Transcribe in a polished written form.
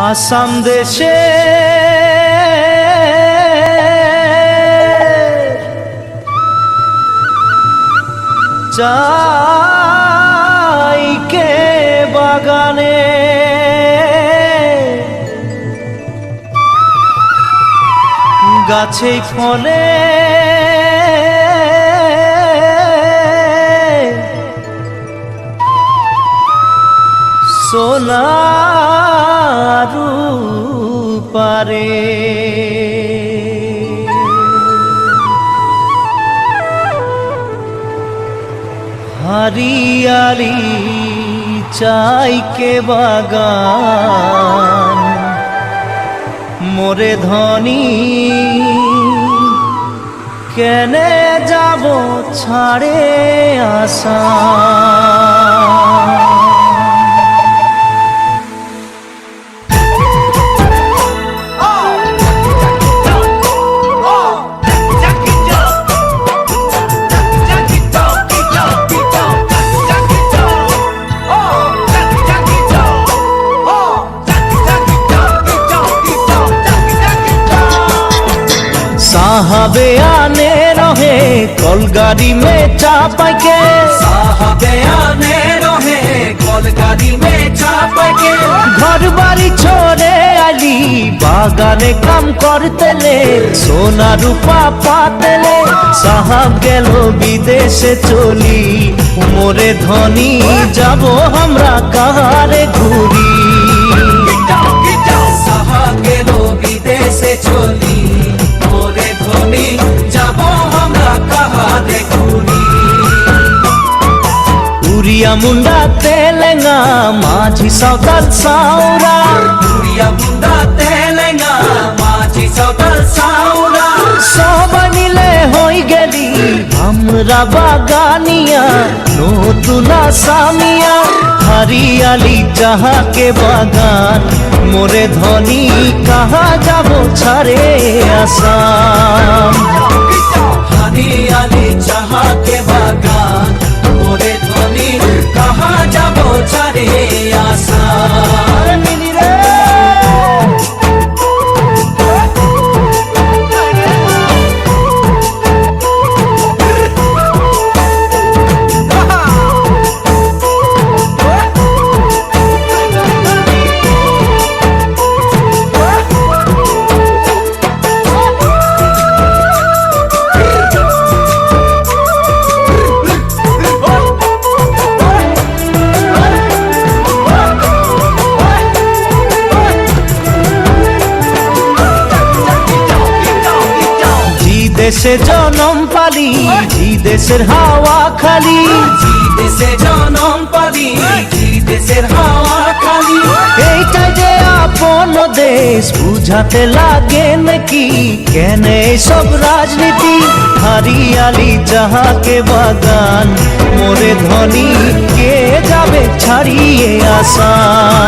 আসাম দেশে চাইকে বাগানে গাছে ফলে সোনার পারে हरियाली चाय के बागान मोरे धनी केने जाबो छाड़े आसा साहबे आने रहे कलगाड़ी में चापा के साहबे आने रहे कलगाड़ी में चापा के घर बाड़ी छोड़े आली बागाने काम करते ले सोना रूपा पाते ले साहब गेलो विदेशे चली मोरे धनी जाबो हमरा कहारे घुरी साहब गेलो विदेशे चली मोरे धनी जाबो हमरा कहारे घुरी उरिया मुंडा तेलेंगा माझी सावताल साउरा उरिया मुंडा तेलेंगा माझी सावताल साउरा सब मिले होई गेली हमरा बागानिया नतुना सामिया हरियाली जहाँ के बागान मोरे धनी कहाँ जाबो छाड़े आसाम हरियाली जहाँ के बागान मोरे धनी कहाँ जाबो छाड़े आसाम দেশে জনম পালি জি দেশের হাওয়া খালি জি দেশে জনম পালি জি দেশের হাওয়া খালি এইটা যে আপন দেশ বুঝাতে লাগে নাকি কেন সব রাজনীতি হরিয়ালি যাহা কে বাগান মোরে ধনী কে যাবে ছাড়িয়ে আসা।